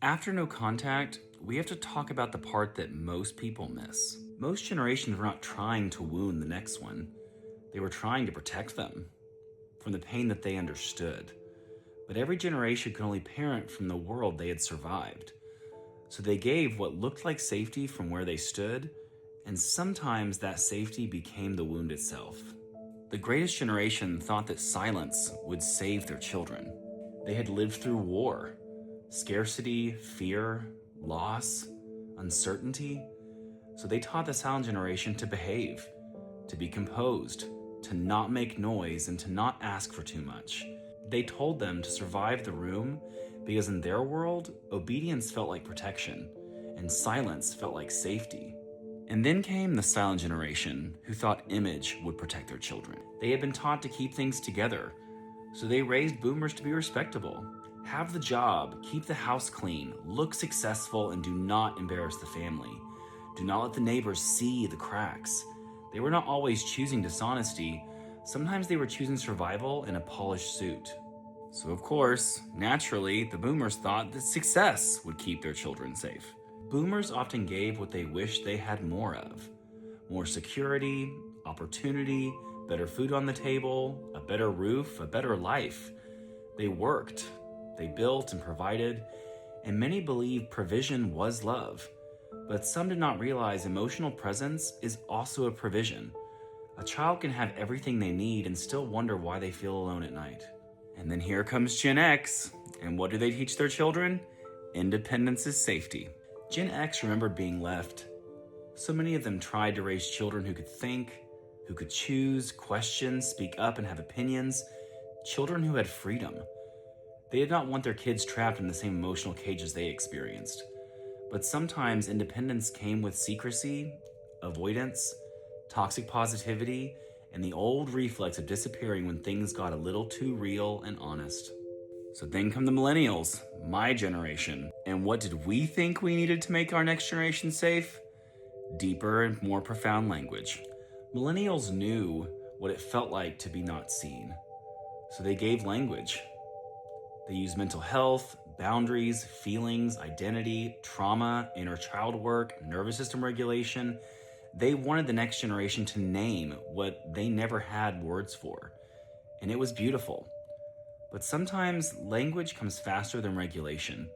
After no contact, we have to talk about the part that most people miss. Most generations were not trying to wound the next one. They were trying to protect them from the pain that they understood. But every generation could only parent from the world they had survived. So they gave what looked like safety from where they stood, and sometimes that safety became the wound itself. The greatest generation thought that silence would save their children. They had lived through war, scarcity, fear, loss, uncertainty. So they taught the silent generation to behave, to be composed, to not make noise, and to not ask for too much. They told them to survive the room because in their world, obedience felt like protection and silence felt like safety. And then came the silent generation who thought image would protect their children. They had been taught to keep things together, so they raised boomers to be respectable. Have the job, keep the house clean, look successful, and do not embarrass the family. Do not let the neighbors see the cracks. They were not always choosing dishonesty. Sometimes they were choosing survival in a polished suit. So of course, naturally, the boomers thought that success would keep their children safe. Boomers often gave what they wished they had more of. More security, opportunity, better food on the table, a better roof, a better life. They worked, they built and provided, and many believed provision was love. But some did not realize emotional presence is also a provision. A child can have everything they need and still wonder why they feel alone at night. And then here comes Gen X, and what do they teach their children? Independence is safety. Gen X remembered being left. So many of them tried to raise children who could think, who could choose, question, speak up, and have opinions. Children who had freedom. They did not want their kids trapped in the same emotional cages they experienced. But sometimes independence came with secrecy, avoidance, toxic positivity, and the old reflex of disappearing when things got a little too real and honest. So then come the Millennials, my generation. And what did we think we needed to make our next generation safe? Deeper and more profound language. Millennials knew what it felt like to be not seen. So they gave language. They used mental health, boundaries, feelings, identity, trauma, inner child work, nervous system regulation. They wanted the next generation to name what they never had words for. And it was beautiful. But sometimes language comes faster than regulation.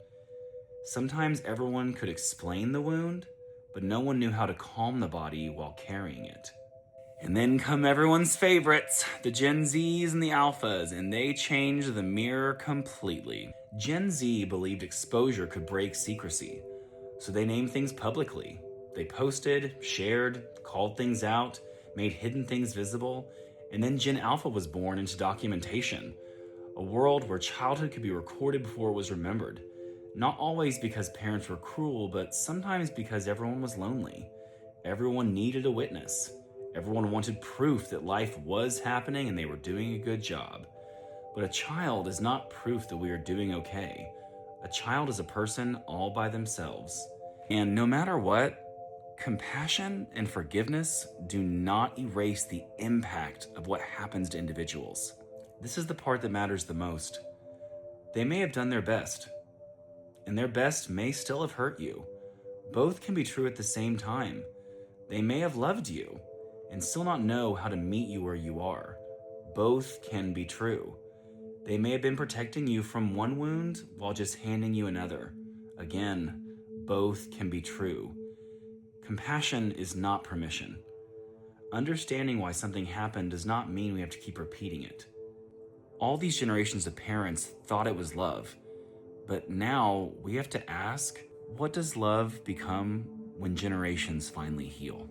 Sometimes everyone could explain the wound, but no one knew how to calm the body while carrying it. And then come everyone's favorites, the Gen Zs and the Alphas, and they changed the mirror completely. Gen Z believed exposure could break secrecy, so they named things publicly. They posted, shared, called things out, made hidden things visible, and then Gen Alpha was born into documentation, a world where childhood could be recorded before it was remembered. Not always because parents were cruel, but sometimes because everyone was lonely. Everyone needed a witness. Everyone wanted proof that life was happening and they were doing a good job. But a child is not proof that we are doing okay. A child is a person all by themselves. And no matter what, compassion and forgiveness do not erase the impact of what happens to individuals. This is the part that matters the most. They may have done their best, and their best may still have hurt you. Both can be true at the same time. They may have loved you and still not know how to meet you where you are. Both can be true. They may have been protecting you from one wound while just handing you another. Again, both can be true. Compassion is not permission. Understanding why something happened does not mean we have to keep repeating it. All these generations of parents thought it was love, but now we have to ask, what does love become when generations finally heal?